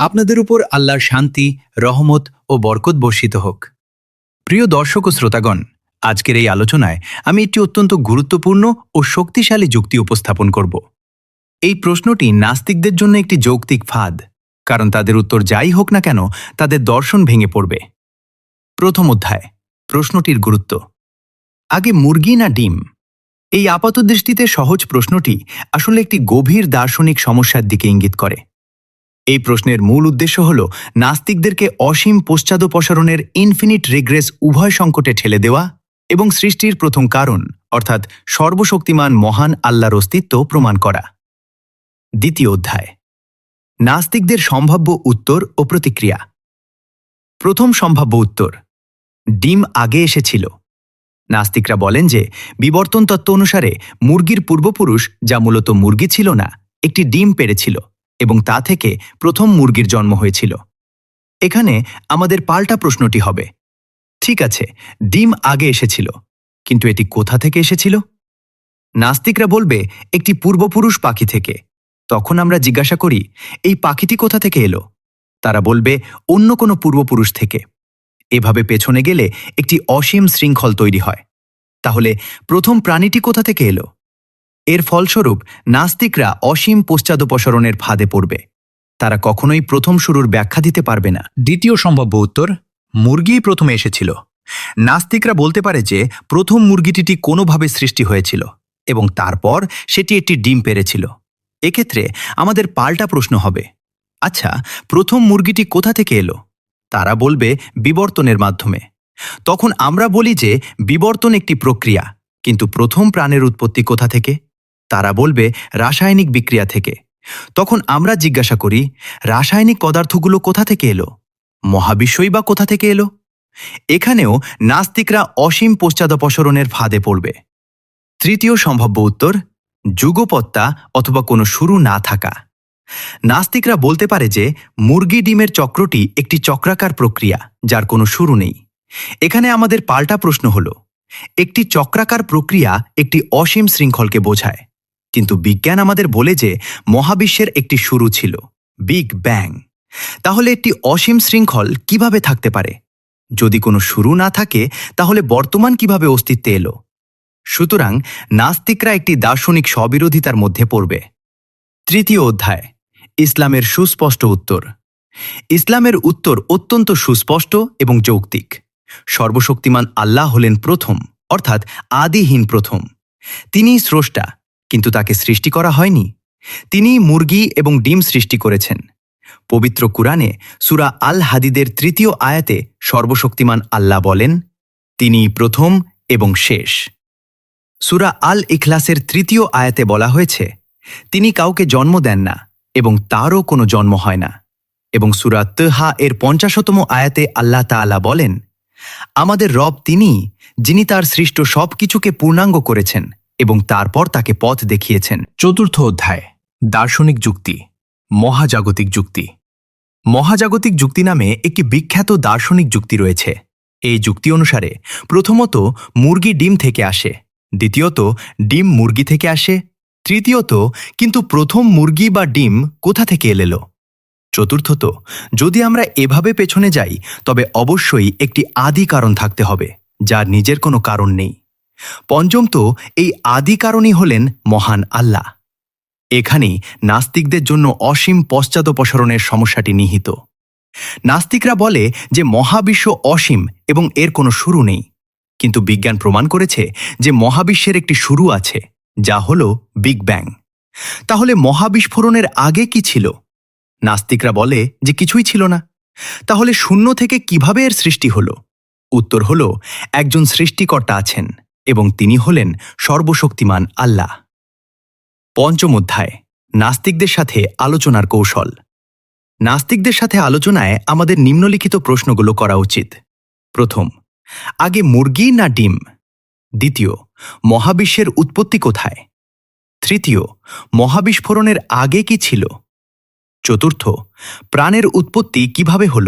আপনাদের উপর আল্লাহর শান্তি, রহমত ও বরকত বর্ষিত হোক। প্রিয় দর্শক ও শ্রোতাগণ, আজকের এই আলোচনায় আমি একটি অত্যন্ত গুরুত্বপূর্ণ ও শক্তিশালী যুক্তি উপস্থাপন করব। এই প্রশ্নটি নাস্তিকদের জন্য একটি যৌক্তিক ফাঁদ, কারণ তাদের উত্তর যাই হোক না কেন তাদের দর্শন ভেঙে পড়বে। প্রথম অধ্যায়, প্রশ্নটির গুরুত্ব। আগে মুরগি না ডিম? এই আপাতদৃষ্টিতে সহজ প্রশ্নটি আসলে একটি গভীর দার্শনিক সমস্যার দিকে ইঙ্গিত করে। এই প্রশ্নের মূল উদ্দেশ্য হল নাস্তিকদেরকে অসীম পশ্চাদপসরণের ইনফিনিট রিগ্রেস উভয় সংকটে ঠেলে দেওয়া এবং সৃষ্টির প্রথম কারণ অর্থাৎ সর্বশক্তিমান মহান আল্লাহর অস্তিত্ব প্রমাণ করা। দ্বিতীয় অধ্যায়, নাস্তিকদের সম্ভাব্য উত্তর ও প্রতিক্রিয়া। প্রথম সম্ভাব্য উত্তর, ডিম আগে এসেছিল। নাস্তিকরা বলেন যে বিবর্তন তত্ত্ব অনুসারে মুরগির পূর্বপুরুষ, যা মূলত মুরগি ছিল না, একটি ডিম পেড়েছিল এবং তা থেকে প্রথম মুরগির জন্ম হয়েছিল। এখানে আমাদের পাল্টা প্রশ্নটি হবে, ঠিক আছে, ডিম আগে এসেছিল, কিন্তু এটি কোথা থেকে এসেছিল? নাস্তিকরা বলবে একটি পূর্বপুরুষ পাখি থেকে। তখন আমরা জিজ্ঞাসা করি, এই পাখিটি কোথা থেকে এলো? তারা বলবে অন্য কোনো পূর্বপুরুষ থেকে। এভাবে পেছনে গেলে একটি অসীম শৃঙ্খল তৈরি হয়। তাহলে প্রথম প্রাণীটি কোথা থেকে এলো? এর ফলস্বরূপ নাস্তিকরা অসীম পশ্চাদপসরণের ফাঁদে পড়বে। তারা কখনোই প্রথম শুরুর ব্যাখ্যা দিতে পারবে না। দ্বিতীয় সম্ভাব্য উত্তর, মুরগিই প্রথমে এসেছিল। নাস্তিকরা বলতে পারে যে প্রথম মুরগিটি কোনোভাবে সৃষ্টি হয়েছিল এবং তারপর সেটি একটি ডিম পেড়েছিল। এক্ষেত্রে আমাদের পাল্টা প্রশ্ন হবে, আচ্ছা, প্রথম মুরগিটি কোথা থেকে এলো? তারা বলবে বিবর্তনের মাধ্যমে। তখন আমরা বলি যে বিবর্তন একটি প্রক্রিয়া, কিন্তু প্রথম প্রাণের উৎপত্তি কোথা থেকে? তারা বলবে রাসায়নিক বিক্রিয়া থেকে। তখন আমরা জিজ্ঞাসা করি, রাসায়নিক পদার্থগুলো কোথা থেকে এলো? মহাবিশ্বই বা কোথা থেকে এলো? এখানেও নাস্তিকরা অসীম পশ্চাদপসরণের ফাঁদে পড়বে। তৃতীয় সম্ভাব্য উত্তর, যুগপৎতা অথবা কোনো শুরু না থাকা। নাস্তিকরা বলতে পারে যে মুরগি ডিমের চক্রটি একটি চক্রাকার প্রক্রিয়া, যার কোনো শুরু নেই। এখানে আমাদের পাল্টা প্রশ্ন হল, একটি চক্রাকার প্রক্রিয়া একটি অসীম শৃঙ্খলকে বোঝায়, কিন্তু বিজ্ঞান আমাদের বলে যে মহাবিশ্বের একটি শুরু ছিল, বিগ ব্যাং। তাহলে একটি অসীম শৃঙ্খল কিভাবে থাকতে পারে? যদি কোনো শুরু না থাকে, তাহলে বর্তমান কিভাবে অস্তিত্বে এলো? সুতরাং নাস্তিকরা একটি দার্শনিক স্ববিরোধিতার মধ্যে পড়বে। তৃতীয় অধ্যায়, ইসলামের সুস্পষ্ট উত্তর। ইসলামের উত্তর অত্যন্ত সুস্পষ্ট এবং যৌক্তিক। সর্বশক্তিমান আল্লাহ হলেন প্রথম, অর্থাৎ আদিহীন প্রথম। তিনিই স্রষ্টা, কিন্তু তাকে সৃষ্টি করা হয়নি। তিনি মুরগি এবং ডিম সৃষ্টি করেছেন। পবিত্র কুরআনে সূরা আল হাদিদের 3য় আয়াতে সর্বশক্তিমান আল্লাহ বলেন, তিনি প্রথম এবং শেষ। সূরা আল ইখলাসের 3য় আয়াতে বলা হয়েছে, তিনি কাউকে জন্ম দেন না এবং তারও কোনো জন্ম হয় না। এবং সূরা তহা এর 50তম আয়াতে আল্লাহ তাআলা বলেন, আমাদের রব তিনিই, যিনি তার সৃষ্ট সব কিছুকে পূর্ণাঙ্গ করেছেন এবং তারপর তাকে পথ দেখিয়েছেন। চতুর্থ অধ্যায়, দার্শনিক যুক্তি, মহাজাগতিক যুক্তি। মহাজাগতিক যুক্তি নামে একটি বিখ্যাত দার্শনিক যুক্তি রয়েছে। এই যুক্তি অনুসারে প্রথমত মুরগি ডিম থেকে আসে, দ্বিতীয়ত ডিম মুরগি থেকে আসে, তৃতীয়ত কিন্তু প্রথম মুরগি বা ডিম কোথা থেকে এলো? চতুর্থত, যদি আমরা এভাবে পেছনে যাই তবে অবশ্যই একটি আদি কারণ থাকতে হবে, যার নিজের কোনো কারণ নেই। পঞ্চমত, এই আদি কারণই হলেন মহান আল্লাহ। এখানেই নাস্তিকদের জন্য অসীম পশ্চাদপসরণের সমস্যাটি নিহিত। নাস্তিকরা বলে যে মহাবিশ্ব অসীম এবং এর কোনো শুরু নেই, কিন্তু বিজ্ঞান প্রমাণ করেছে যে মহাবিশ্বের একটি শুরু আছে, যা হল বিগ ব্যাং। তাহলে মহাবিস্ফোরণের আগে কি ছিল? নাস্তিকরা বলে যে কিছুই ছিল না। তাহলে শূন্য থেকে কিভাবে এর সৃষ্টি হল? উত্তর হল, একজন সৃষ্টিকর্তা আছেন এবং তিনি হলেন সর্বশক্তিমান আল্লাহ। পঞ্চম অধ্যায়, নাস্তিকদের সাথে আলোচনার কৌশল। নাস্তিকদের সাথে আলোচনায় আমাদের নিম্নলিখিত প্রশ্নগুলো করা উচিত। প্রথম, আগে মুরগি না ডিম? দ্বিতীয়, মহাবিশ্বের উৎপত্তি কোথায়? তৃতীয়, মহাবিস্ফোরণের আগে কি ছিল? চতুর্থ, প্রাণের উৎপত্তি কিভাবে হল?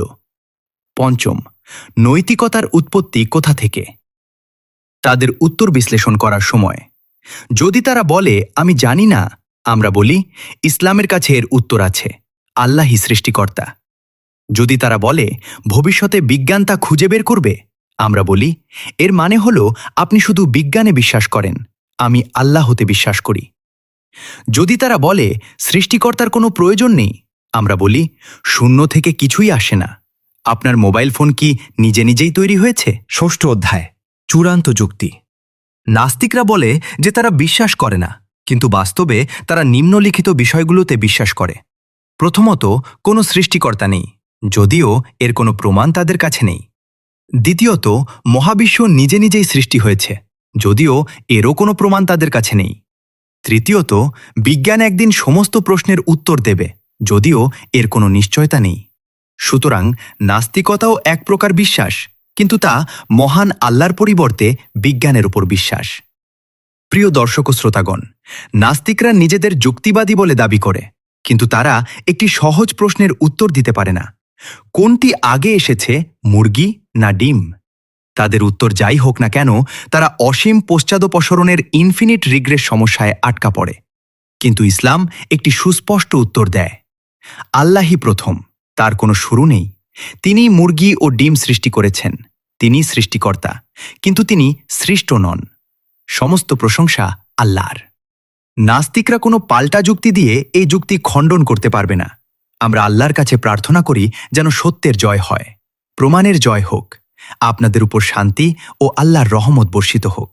পঞ্চম, নৈতিকতার উৎপত্তি কোথা থেকে? তাদের উত্তর বিশ্লেষণ করার সময় যদি তারা বলে আমি জানি না, আমরা বলি ইসলামের কাছে এর উত্তর আছে, আল্লাহই সৃষ্টিকর্তা। যদি তারা বলে ভবিষ্যতে বিজ্ঞান তা খুঁজে বের করবে, আমরা বলি এর মানে হলো আপনি শুধু বিজ্ঞানে বিশ্বাস করেন, আমি আল্লাহ হতে বিশ্বাস করি। যদি তারা বলে সৃষ্টিকর্তার কোনো প্রয়োজন নেই, আমরা বলি শূন্য থেকে কিছুই আসে না, আপনার মোবাইল ফোন কি নিজে নিজেই তৈরি হয়েছে? ষষ্ঠ অধ্যায়, চূড়ান্ত যুক্তি। নাস্তিকরা বলে যে তারা বিশ্বাস করে না, কিন্তু বাস্তবে তারা নিম্নলিখিত বিষয়গুলোতে বিশ্বাস করে। প্রথমত, কোনো সৃষ্টিকর্তা নেই, যদিও এর কোনো প্রমাণ তাদের কাছে নেই। দ্বিতীয়ত, মহাবিশ্ব নিজে নিজেই সৃষ্টি হয়েছে, যদিও এরও কোনো প্রমাণ তাদের কাছে নেই। তৃতীয়ত, বিজ্ঞান একদিন সমস্ত প্রশ্নের উত্তর দেবে, যদিও এর কোনো নিশ্চয়তা নেই। সুতরাং নাস্তিকতাও এক প্রকার বিশ্বাস, কিন্তু তা মহান আল্লাহর পরিবর্তে বিজ্ঞানের উপর বিশ্বাস। প্রিয় দর্শক ও শ্রোতাগণ, নাস্তিকরা নিজেদের যুক্তিবাদী বলে দাবি করে, কিন্তু তারা একটি সহজ প্রশ্নের উত্তর দিতে পারে না। কোনটি আগে এসেছে, মুরগি না ডিম? তাদের উত্তর যাই হোক না কেন, তারা অসীম পশ্চাদপসরণের ইনফিনিট রিগ্রেস সমস্যায় আটকা পড়ে। কিন্তু ইসলাম একটি সুস্পষ্ট উত্তর দেয়। আল্লাহই প্রথম, তার কোনো শুরু নেই। তিনি মুরগি ও ডিম সৃষ্টি করেছেন, তিনি সৃষ্টিকর্তা, কিন্তু তিনি সৃষ্ট নন। সমস্ত প্রশংসা আল্লাহর। নাস্তিকরা কোনো পাল্টা যুক্তি দিয়ে এই যুক্তি খণ্ডন করতে পারবে না। আমরা আল্লাহর কাছে প্রার্থনা করি যেন সত্যের জয় হয়, প্রমাণের জয় হোক। আপনাদের উপর শান্তি ও আল্লাহর রহমত বর্ষিত হোক।